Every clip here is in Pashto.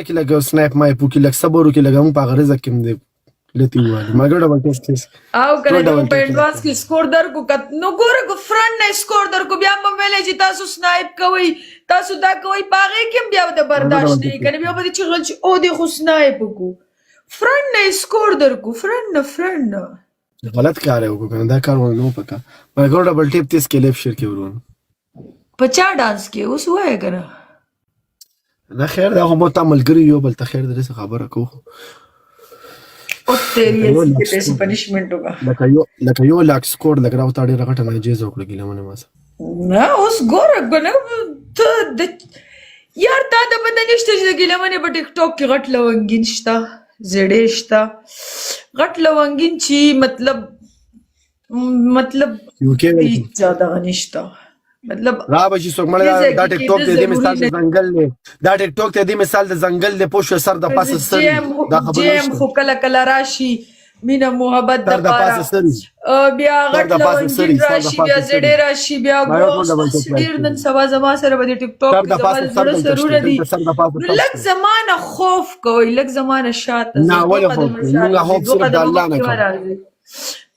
کې لګو سناپ مای پوکي لګ صبر وکي لګم په غرض کې مې لتی وایي ما ګډه ډبل ټیسټ او کله چې په ایڈوانس کې سکور در کو نو ګوره کو فرند نه سکور در کو بیا په ویلې چې تاسو سنایپ کوي تاسو دا کوي پاغه کې بیا د برداشت نه کوي بیا به چې غل چې او د خو سنایپ کو فرند نه سکور در کو فرند غلط کار ہے وکړه دا کار ونه پکا ما ګډه ډبل ټیپ تیس کې لیف شیر کې ورون په چا ډانس کې اوس وای کنه نه خیر دا هم ته ملګری یو بل ته خیر درې خبره کو او تیری کې پیسې پنیشمنت ہوگا لکه یو لاک سکور لګ راو تاړي رغټه نه جیز وکړه ګیله منه ما نه اوس ګوره کنه ته یار تا د بدن نشته چې ګیله منه په ټیک ټاک کې غټ لونګین شتا زړې شتا غټ لونګین چې مطلب یو کې زیاده غنښتا مطلب را بشي څوک مړ دا ټیک ټاک ته دې مثال د ځنګل له دا ټیک ټاک ته دې مثال د ځنګل له پوښ سر د پاسه سر دا خبره جیم خو کله راشي مینا محبت د پاره بیا غټ لونګین راشي بیا زړې راشي بیا ډیر نن سبا زما سره به ټیک ټاک زما ضرورت دي لږ زمانه خوف کوي لږ زمانه شاته نه ولا خوف موږ خوف صرف د الله نه کوو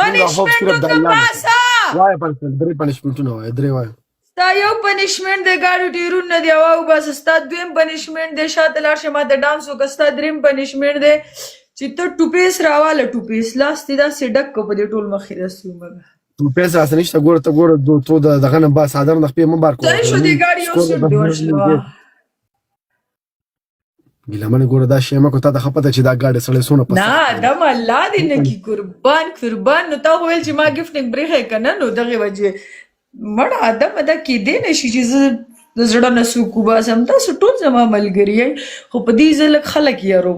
پنیشمنت کا پاسا وای په درې پنیشمنټونه وای درې وای تا یو پنیشمنت د ګاډو ټیرون نه دی او بس ستا دویم پنیشمنت د شاته لاړ شه ماته ډانس وکستا دریم پنیشمنت دی چې ته ټوپیس راواله ټوپیس لاستې دا سډک کو په دې ټول مخې رسو مګه ټوپیس اسنه نشته ګوره ته ګوره تو دغه نه با ساده نه خپې مبار کو ځای شو دی ګاډي یو سټ دی ورشلو ګیله منه ګوره دا شیمه کو ته د خپته چې دا ګاډي سړی سونه پس نه دم الله دې نه کی قربان نو تا ویل چې ما گیفټینګ بریخه کنه نو دغه وجه مړه ادم دا کې دې نشي چې د زړه نسو کو باسم تاسو ټول زما ملګری خو په دې ځل خلک یارو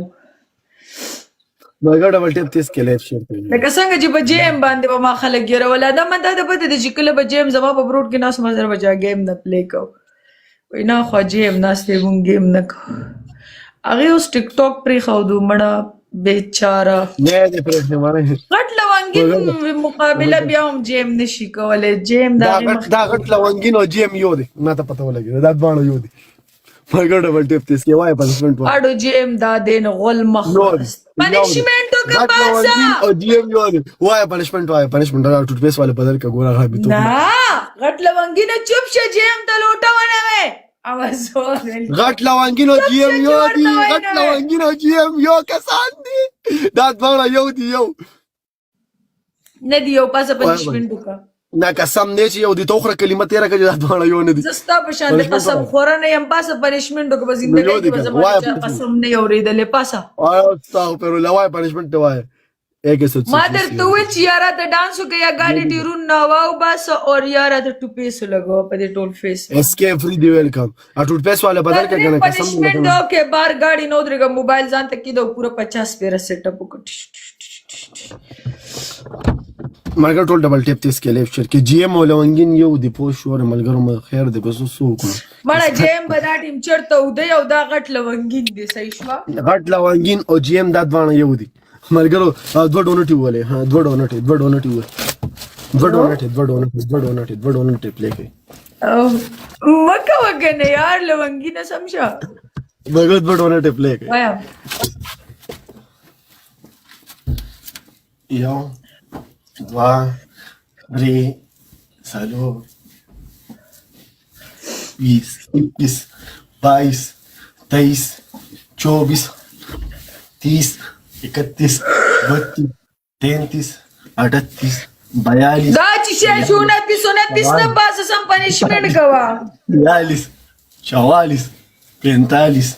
نو ګډه ولټیپ تیس کې لیف شیر کوي لکه څنګه چې په جیم باندې به ما خلک یاره ولاده من دا د پته د جکله په جیم زما په بروډ کې ناس مزر بچا گیم نه پلی کو وینا خو جیم ناس ته مون گیم نه کو هغه اوس ټیک ټاک پری خو دو مړه بیچاره نه دې پرې نه ماره غټ لونګین مقابله بیا هم جیم نشي کولای جیم دا غټ لونګین او جیم یو دی ما ته پته ولګی دا باندې یو دی مګر ډبل ټیپ تیس کې وای پنیشمنت وای اډو جیم دا دین غول مخ پنیشمنت کا پاسا او جیم یو دی وای پنیشمنت دا ټوټ پیس والے بدل کا ګورا غابي تو نه غټ لونګین چوپ شه جیم ته لوټونه وې اواز غټ لونګین او جیم یو دی غټ لونګین او جیم یو کسان دي دا باندې یو دی یو نه دی یو پاسه پنیشمنت کا نه قسم نه چې یو دی توخره کلمه تیرا کړي دا باندې یو نه دي زستا په شان د قسم خور نه يم پاسه پنیشمنت کو زندګي کې زما قسم نه اوریدلې پاسه او تاسو پر لوای پنیشمنت وای ما درته وې چې یاره ته ډانس وکړه یا ګاډي ټیرون نه واو بس او یاره ته ټوپیس لګو په دې ټول فیس اسکے فری دی ویلکم ا ټوټ پیس والے بدل کې کنه قسم پنیشمنت دو کې بار ګاډي نو درګه موبایل ځان ته کیدو پورا 50 پیرا سیټ اپ وکړ مرګ ټول ډبل ټیپ تیس کې لیف شیر کې جی ایم ولونګین یو دی پوه شو ملګرو م خیر دی بس سو کو مړه جیم بدا ټیم چرته ودی او دا غټ لونګین دی صحیح شو غټ لونګین او جی ایم دا دوانه یو دی ملګرو دوه ډونټي ولې ها دوه ډونټي پلی کوي مکه وګنه یار لونګینه سمجا مګر دوه ډونټي پلی کوي وایا یو وا ری سالو 20 21 22 23 24 30 31 32 33 38 42 دا چې شونه پیسونه نه پاسه سم پنیشمنت کوا 42 44 45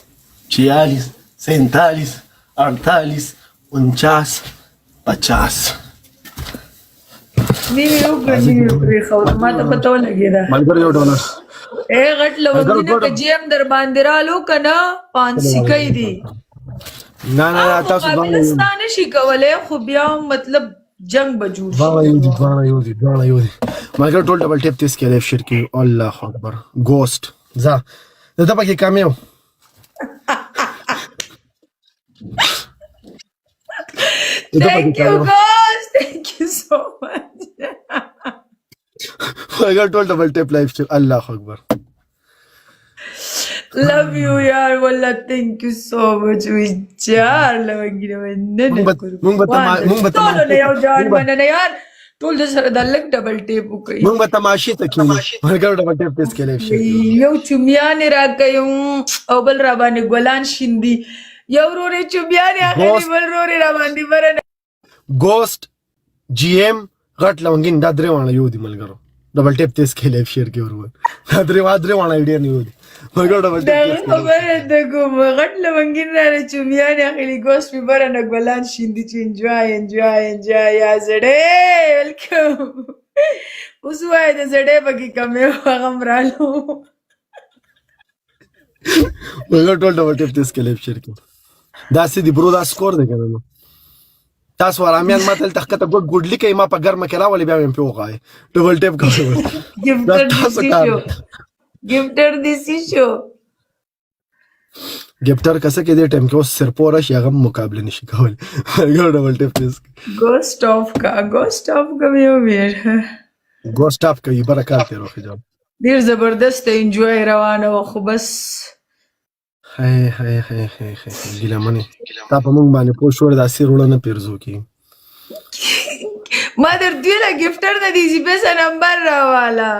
46 47 48 49 50 نیو یو غنی پرې خو ما ته پته ولګیدا ملګر یو ډالر اے غټ لونګینه ک جیم در باندې رالو کنه 500 کوي دي نه تاسو باندې شي کولای خو بیا مطلب جنگ بجوړ باندې یو دي ملګر ټول ډبل ټیپ تیس کې لیف شیر کې الله اکبر ګوست ځه دا پکې کامیو Thank you guys. Thank you so much. I got told double tap live stream. Allah Akbar. Love you yaar wallah, thank you so much yaar lawangina مونږ به ټول نه یو جان مننه یار ټول د سره د لک ډبل ټیپ وکړي مونږ به تماشې ته کینو ملګرو ډبل ټیپ تیز کې لیف شیر یو چومیان راکې او بل را باندې ګلان شیندي یو رورې چومیان اخلي بل رورې را باندې برنه ګوست جی ایم غټ لونګین دا درې وانه یو دي ملګرو ډبل ټیپ تیز کې لیف شیر کې ورو دا درې وانه ویډیو نه یو دي ملګرو ډبل ټیپ خبره د کوم غټ لونګین را چومیان اخلي ګوست می برنه ګلان شیندي چې انجوای یا زړه ویلکم اوس وای د زړه بګی کمه غم رالو ملګرو ټول ډبل ټیپ تیز کې لیف شیر کې دا سې دی برو دا سکور دی کنه تاسو رامیان ما تل تخته ګډلی کې ما په ګرمه کې راولې بیا مې پیوغای ډبل ټیپ کوم ګفټر دیسی شو ګفټر کسه کې دې ټیم کې اوس سر پورا شي هغه مقابله نشي کول ګور ډبل ټیپ تیز ګوست اف کا مې ویر ګوست اف کوي برکات یې روخه جواب ډیر زبردست انجوای روانه و خو بس هاي ګلمنه تا په مونږ باندې پوه شوړ د اسیرونه نه پیرزو کی ما در دیله ګفټر د دې پیسې نمبر راواله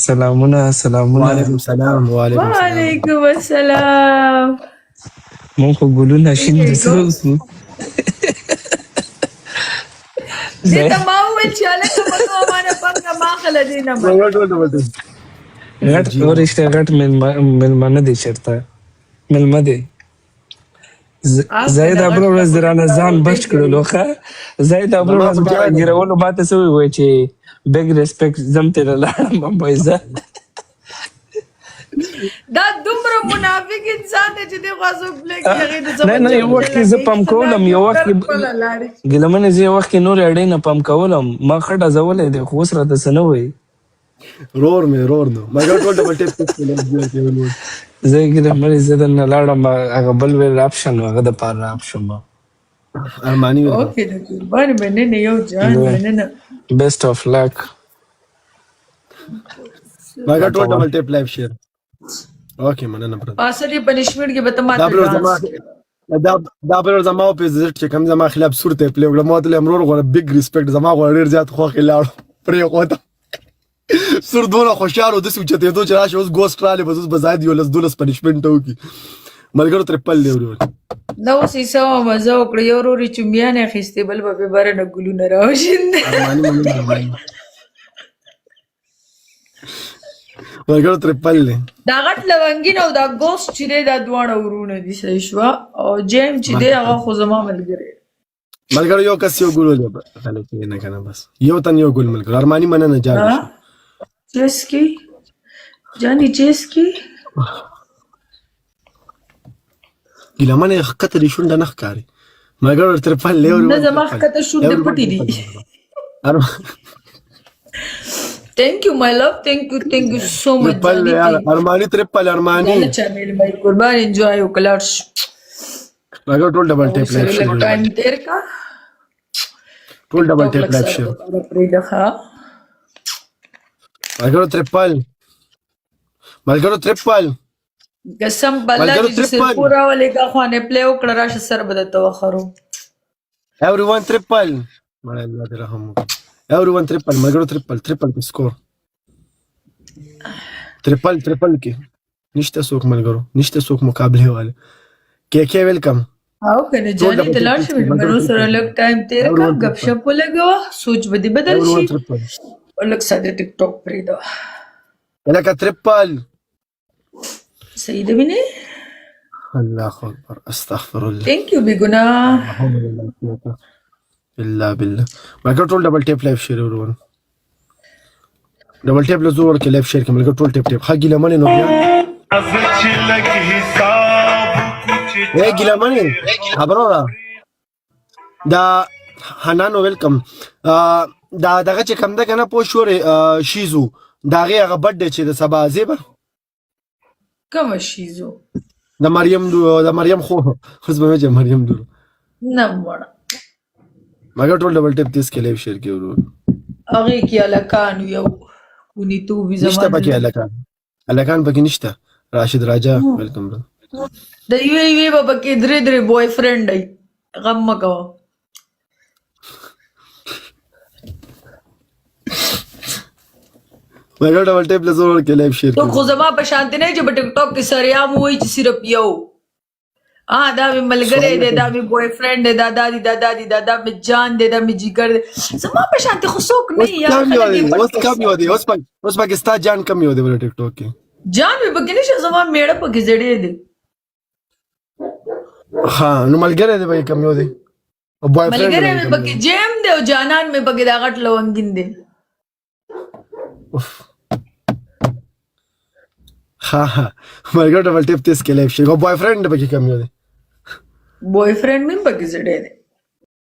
سلامونه وعلیکم السلام وعلیکم السلام مونږ خو ګلونه شیندو دې ته ما وویل چې هلکه په مانه پنګه ما خله دې نه غټ ورشته غټ مېلمانه دي چېرته مېلمه دی زاید ابل ورځ درانه ځان بچ کړلو ښه زاید ابل ورځ بیا ګیرولو ماته څه ووایي چې بیګ ریسپیکټ زم ترې لاړم بایزه دا دومره منافق انسان دی چې دی خو څوک پلی کوي نه یو وخت کې زه پام کولم یو وخت کې ګیلمنې زه یو وخت کې نورې اړۍ نه پام کولم ما ښه ډزولی دی خو اوس راته څه نه وایي رور نو مګر ټول ډبل ټیپ کې زه ګیلمنې زه درنه لاړم هغه بل ویل اپشن هغه دپاره اپشن ارمانی اوکې د قربانې مننه یو جان مننه بیسټ اف لک مګر ټول ډبل ټیپ لایف شیر اوکې مننه برادر پاسه پنیشمنت کې به ته ماته دا بل زما په عزت چې کوم زما خلاف صورت پلی وګړه ماته امرور غوړه بیگ ریسپیکټ زما غوړ ډیر زیات خو خلاړ پرې کوته سر دونه خوشاله د سوچ ته چې راشه اوس ګوست رااله بس بزاید یو لس دولس پنیشمنت وکي ملګرو ترپل دی ورو نو سیسو مزه وکړ یو ورو چومیان اخیسته بل په بارنه ګلونه راوښیند ملګرو ترپل دی دا غټ لونګین او دا ګوست چې دا دوه ورونه دي صحیح شو او جیم چې دی هغه خو زما ملګری ملګرو یو کس یو ګول خلک نه کنه بس یو تن یو ګول ملګرو ارمانی مننه جان چسکی جانی چسکی ګلمنه خطر شونډه نه ښکاری مګر ترپل لیور نه زما خطر شونډه پټی دي Thank you, my love. Thank you so much. ارمانی ترپل ارمانی چا میل بھائی قربان انجوای وکړل مګر ټول ډبل ټیپ لایف شیر ټایم تیر کا ټول ډبل ټیپ لایف شیر ملګرو ترپل قسم بالله چې پورا ولګه خوانه پلی وکړه راشه سر بدته وخرو everyone ترپل مړ الله دې رحم everyone ترپل ملګرو ترپل سکور ترپل کې نشته څوک ملګرو نشته څوک مقابله والے کې ویلکم او کنه جانی ته لاړ شي مېرمنو سره لږ ټایم تیر کا غب شپ ولګوه سوچ بدی بدل شي ولک ساده ټیک ټاک پرې دا لکه ترپل صحیح دی نه الله اکبر استغفر الله ثانک یو بګنا الا بالله مګر ټول ډبل ټیپ لایف شیر ورون ډبل ټیپ له زور کې لایف شیر کې مګر ټول ټیپ خاګی لمنه نو بیا اے ګلمنه خبرو دا حنانو ویلکم دا دغه چې کم ده کنه پوه شورې شیزو دا هغه بډ چې د سبا زیبه کوم شیزو د مریم خو اوس به چې مریم دور نه وړه مګر ټول ډبل ټیپ تیس کې لایف شیر کې ورو هغه کې الکان یو ونی تو وی زمان نشته پکې الکان پکې نشته راشد راجا ویلکم برو د یوې بابا کې درې بوای فرند دی غم مکوه مګر ډبل ټیپ له زور کې لایو شیر تو خو زما په شانتی نه چې په ټیک ټاک کې سریام وایي چې صرف یو دا مې ملګری دی دا مې بوای فرند دی دا دی دا مې جان دی دا مې جګر دی زما په شانتی خو څوک نه اوس کم یو دی اوس پاکستان جان کم یو دی په ټیک ټاک کې جان مې پکې نشه زما میړه پکې زړې دی ها نو ملګری دی به کم یو دی او بوای فرند ملګری مې پکې جیم دی او جانان مې پکې دا غټ لونګین دی ها ملګری ډبل ټیپ تیس کې لایو شیر او بوای فرند به کم یو دی بوای فرند مې پکې زړې دی